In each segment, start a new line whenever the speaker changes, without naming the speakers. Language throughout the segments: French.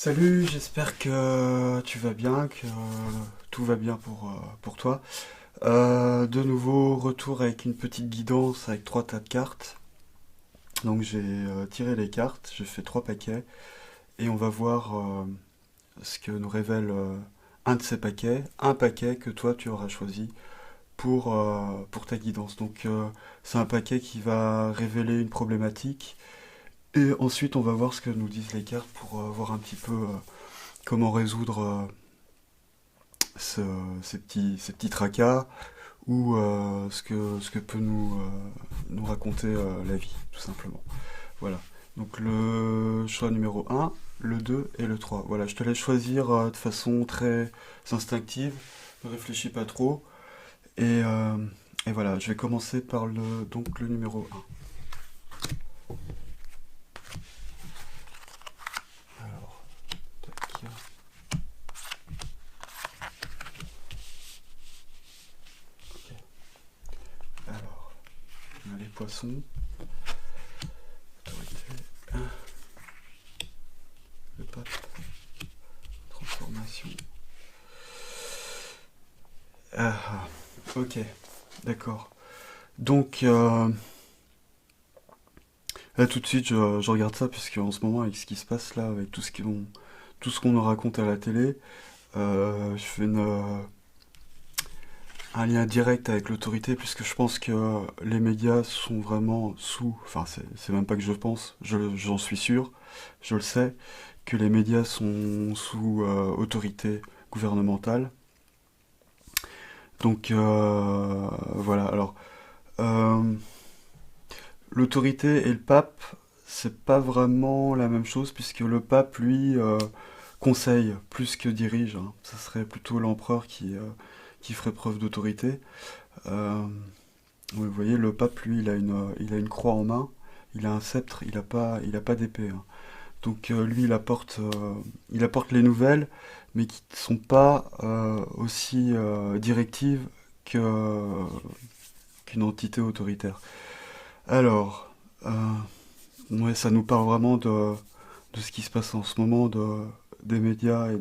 Salut, j'espère que tu vas bien, que tout va bien pour toi. De nouveau, retour avec une petite guidance avec trois tas de cartes. Donc j'ai tiré les cartes, j'ai fait trois paquets et on va voir ce que nous révèle un de ces paquets, un paquet que toi tu auras choisi pour ta guidance. Donc c'est un paquet qui va révéler une problématique et ensuite on va voir ce que nous disent les cartes pour voir un petit peu comment résoudre ce- ces petits tracas ou ce que peut nous raconter la vie, tout simplement. Voilà. Donc le choix numéro un, le 2 et le 3. Voilà, je te laisse choisir de façon très instinctive, ne réfléchis pas trop. Et, euh, et voilà, je vais commencer par donc le numéro un. Alors, tac, ok. Alors, on a les poissons, autorité, le pape, transformation. Ah, ok, d'accord. Donc, là tout de suite, je regarde ça, puisque en ce moment, avec ce qui se passe là, avec tout ce qu'on nous raconte à la télé, je fais un lien direct avec l'autorité, puisque je pense que les médias sont vraiment enfin, c'est même pas que je pense, j'en suis sûr, je le sais, que les médias sont sous autorité gouvernementale. Donc, voilà, alors. euh, L'autorité et le pape, c'est pas vraiment la même chose, puisque le pape, lui, conseille plus que dirige, hein. Ça serait plutôt l'empereur qui ferait preuve d'autorité. Euh, vous voyez, le pape, lui, il a une croix en main, il a un sceptre, il a pas d'épée, hein. Donc lui, il apporte les nouvelles, mais qui ne sont pas aussi directives que, qu'une entité autoritaire. Alors, ouais, ça nous parle vraiment de ce qui se passe en ce moment, des médias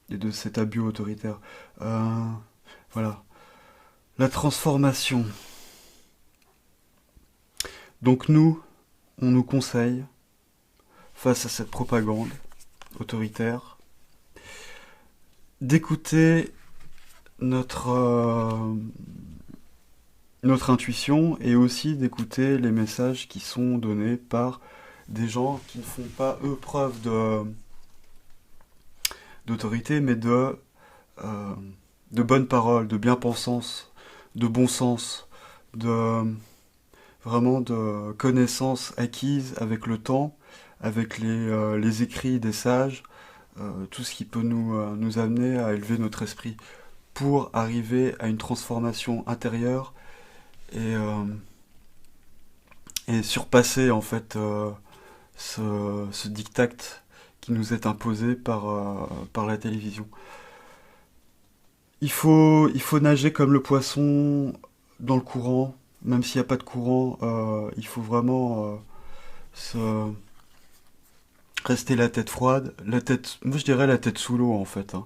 et de cet abus autoritaire. Euh, voilà. La transformation. Donc nous, on nous conseille, face à cette propagande autoritaire, d'écouter notre, notre intuition et aussi d'écouter les messages qui sont donnés par des gens qui ne font pas, eux, preuve d'autorité, mais euh, de bonne parole, de bien-pensance, de bon sens, de vraiment de connaissances acquises avec le temps, avec les écrits des sages, tout ce qui peut nous amener à élever notre esprit pour arriver à une transformation intérieure et, euh, et surpasser en fait ce diktat qui nous est imposé par la télévision. Il faut nager comme le poisson dans le courant, même s'il n'y a pas de courant, il faut vraiment se rester la tête froide, moi je dirais la tête sous l'eau en fait, hein.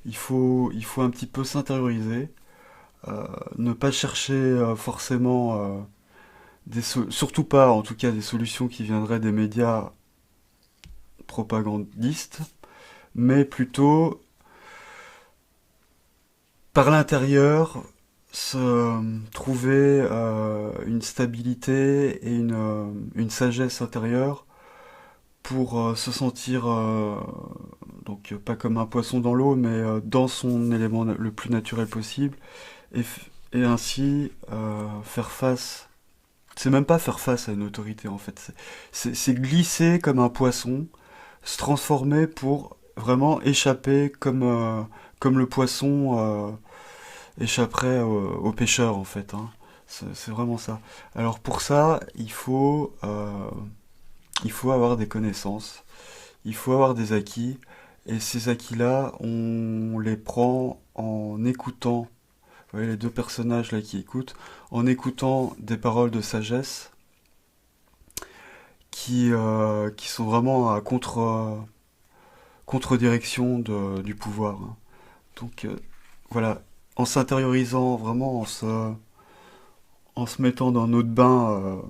Il faut un petit peu s'intérioriser, ne pas chercher forcément surtout pas en tout cas des solutions qui viendraient des médias propagandistes, mais plutôt par l'intérieur, trouver une stabilité et une sagesse intérieure pour se sentir donc pas comme un poisson dans l'eau, mais dans son élément le plus naturel possible, et ainsi faire face. C'est même pas faire face à une autorité en fait, c'est glisser comme un poisson, se transformer pour vraiment échapper comme le poisson échapperait aux pêcheurs en fait, hein. C'est vraiment ça. Alors pour ça, il faut avoir des connaissances, il faut avoir des acquis, et ces acquis-là, on les prend en écoutant, vous voyez les deux personnages là qui écoutent, en écoutant des paroles de sagesse qui sont vraiment à contre-direction du pouvoir, hein. Donc voilà, en s'intériorisant vraiment, en se mettant dans notre bain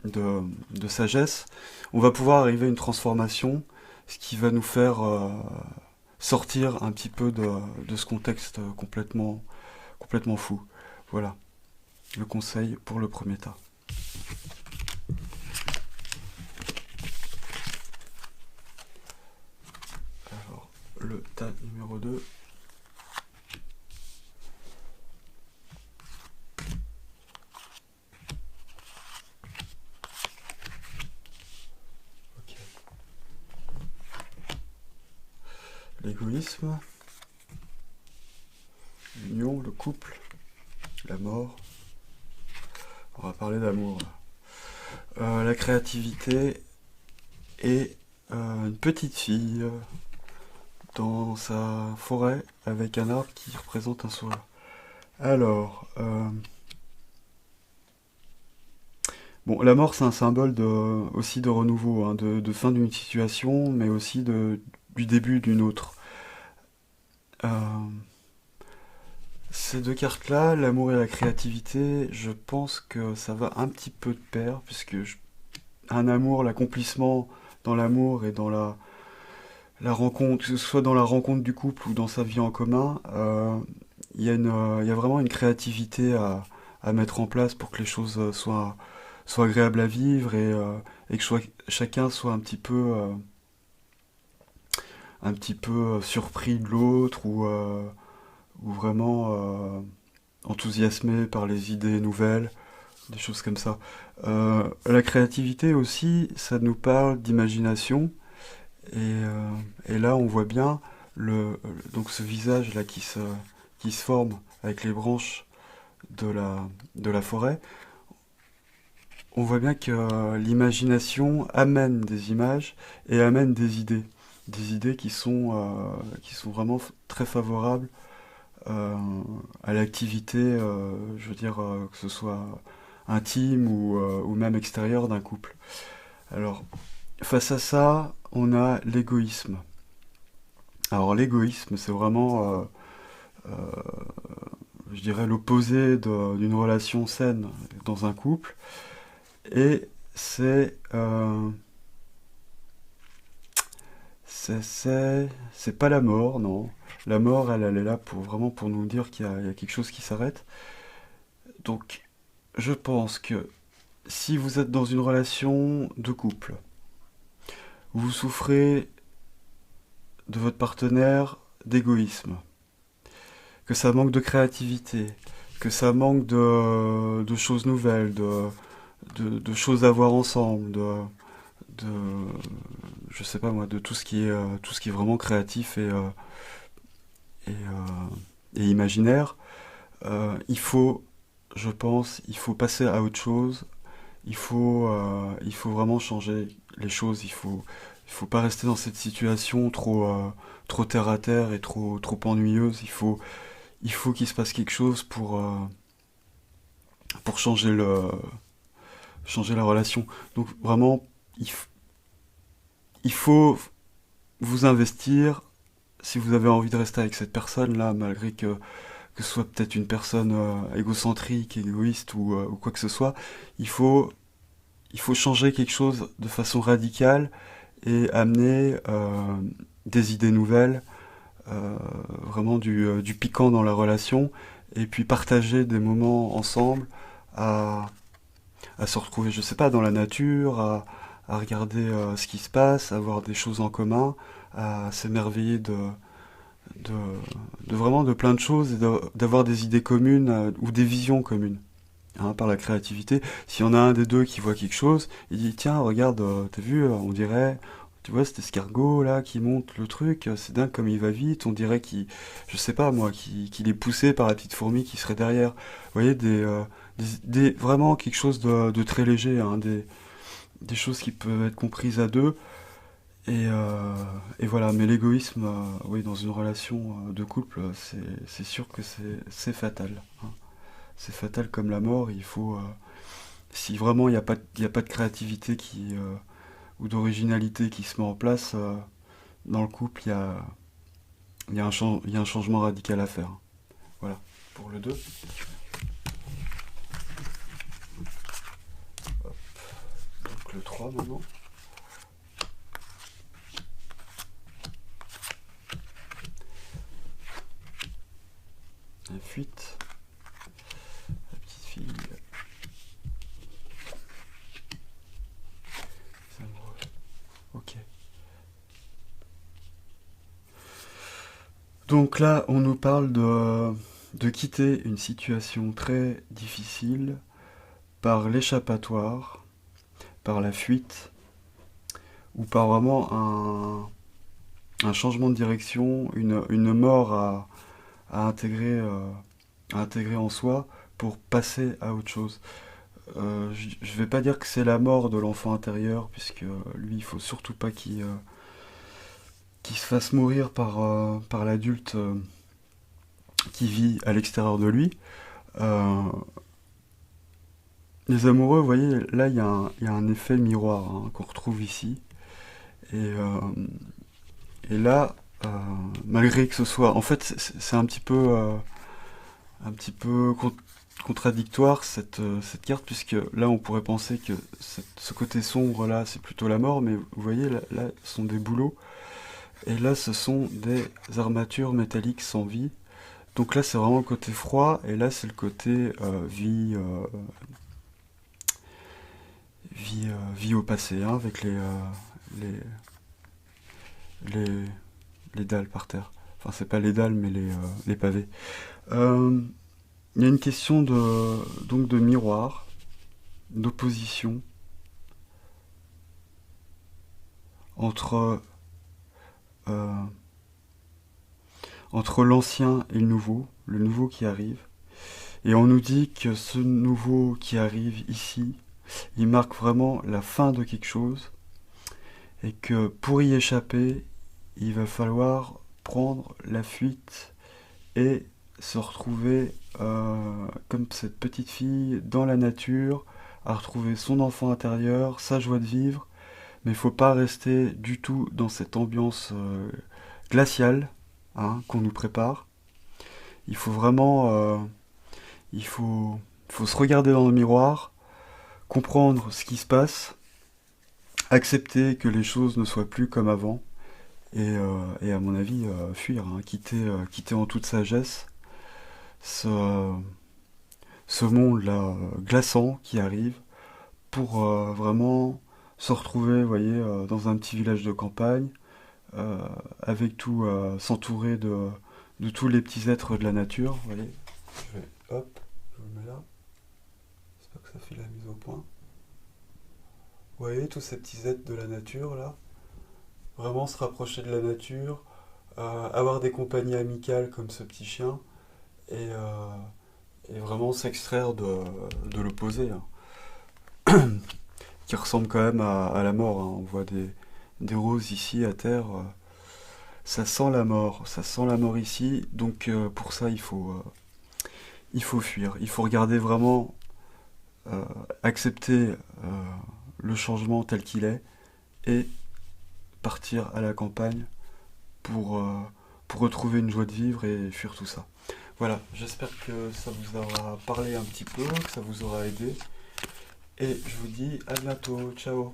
de sagesse, on va pouvoir arriver à une transformation, ce qui va nous faire sortir un petit peu de ce contexte complètement fou. Voilà, le conseil pour le premier tas. Alors, le tas numéro 2. L'égoïsme, l'union, le couple, la mort. On va parler d'amour. La créativité et une petite fille dans sa forêt avec un arbre qui représente un sourire. Alors, bon, la mort c'est un symbole aussi de renouveau, hein, de fin d'une situation, mais aussi du début d'une autre. Ces deux cartes-là, l'amour et la créativité, je pense que ça va un petit peu de pair, puisque un amour, l'accomplissement dans l'amour et dans la rencontre, que ce soit dans la rencontre du couple ou dans sa vie en commun, il y a vraiment une créativité à mettre en place pour que les choses soient agréables à vivre et que chacun soit un petit peu surpris de l'autre ou vraiment enthousiasmé par les idées nouvelles, des choses comme ça. La créativité aussi, ça nous parle d'imagination et là on voit bien donc ce visage là qui se forme avec les branches de la forêt. On voit bien que l'imagination amène des images et amène des idées qui sont vraiment très favorables à l'activité, je veux dire, que ce soit intime ou même extérieure d'un couple. Alors, face à ça, on a l'égoïsme. Alors, l'égoïsme, c'est vraiment, je dirais, l'opposé d'une relation saine dans un couple. Et c'est pas la mort, non. La mort, elle est là vraiment pour nous dire qu'il y a quelque chose qui s'arrête. Donc, je pense que si vous êtes dans une relation de couple, vous souffrez de votre partenaire d'égoïsme, que ça manque de créativité, que ça manque de choses nouvelles, de choses à voir ensemble, de je sais pas moi, de tout ce qui est vraiment créatif et imaginaire. Je pense, il faut passer à autre chose. Il faut vraiment changer les choses. Il faut pas rester dans cette situation trop terre à terre et trop ennuyeuse. Il faut qu'il se passe quelque chose pour changer la relation. Donc vraiment, il faut vous investir si vous avez envie de rester avec cette personne-là, malgré que ce soit peut-être une personne égocentrique, égoïste ou quoi que ce soit, il faut, il faut changer quelque chose de façon radicale et amener des idées nouvelles, vraiment du piquant dans la relation, et puis partager des moments ensemble à, à se retrouver, je sais pas, dans la nature, à regarder ce qui se passe, à avoir des choses en commun, à s'émerveiller de, vraiment de plein de choses et d'avoir des idées communes ou des visions communes, hein, par la créativité. S'il y en a un des deux qui voit quelque chose, il dit tiens regarde, t'as vu, on dirait, tu vois cet escargot là qui monte le truc, c'est dingue comme il va vite, on dirait je sais pas moi, qu'il est poussé par la petite fourmi qui serait derrière. Vous voyez, vraiment quelque chose de très léger, hein, des choses qui peuvent être comprises à deux. Et voilà, mais l'égoïsme, oui, dans une relation de couple, c'est sûr que c'est fatal, hein. C'est fatal comme la mort, Si vraiment il y a pas de créativité ou d'originalité qui se met en place, dans le couple, il y a un changement radical à faire. Voilà, pour le 2. Donc le 3 maintenant. La fuite. La petite fille. Les amoureux. Ok. Donc là, on nous parle de quitter une situation très difficile par l'échappatoire, par la fuite, ou par vraiment un changement de direction, une mort à intégrer en soi pour passer à autre chose. Je vais pas dire que c'est la mort de l'enfant intérieur, puisque lui, il faut surtout pas qu'il se fasse mourir par l'adulte qui vit à l'extérieur de lui. Euh, les amoureux, vous voyez, là, il y a un effet miroir hein, qu'on retrouve ici. Et, euh, et là, euh, malgré que ce soit... En fait, c'est un petit peu contradictoire cette carte, puisque là, on pourrait penser que ce côté sombre, là, c'est plutôt la mort, mais vous voyez, là, ce sont des bouleaux. Et là, ce sont des armatures métalliques sans vie. Donc là, c'est vraiment le côté froid, et là, c'est le côté vie au passé, hein, avec les, les, les dalles par terre. Enfin, c'est pas les dalles, mais les pavés. Euh, Il y a une question donc de miroir, d'opposition entre, euh, entre l'ancien et le nouveau qui arrive. Et on nous dit que ce nouveau qui arrive ici, il marque vraiment la fin de quelque chose et que pour y échapper, il va falloir prendre la fuite et se retrouver comme cette petite fille dans la nature, à retrouver son enfant intérieur, sa joie de vivre, mais il ne faut pas rester du tout dans cette ambiance glaciale hein, qu'on nous prépare. Il faut vraiment faut se regarder dans le miroir, comprendre ce qui se passe, accepter que les choses ne soient plus comme avant, et à mon avis, fuir, hein, quitter en toute sagesse ce, ce monde-là glaçant qui arrive pour vraiment se retrouver, vous voyez, dans un petit village de campagne, avec tout, s'entourer de tous les petits êtres de la nature. Vous voyez, hop, je vous le mets là. J'espère que ça fait la mise au point. Vous voyez, tous ces petits êtres de la nature là. Vraiment se rapprocher de la nature, avoir des compagnies amicales comme ce petit chien, et, euh, et vraiment s'extraire de l'opposé, hein, qui ressemble quand même à la mort. Hein. On voit des roses ici à terre. Ça sent la mort, ça sent la mort ici. Donc pour ça, il faut fuir. Il faut regarder vraiment, accepter le changement tel qu'il est et partir à la campagne pour, euh, pour retrouver une joie de vivre et fuir tout ça. Voilà, j'espère que ça vous aura parlé un petit peu, que ça vous aura aidé. Et je vous dis à bientôt, ciao.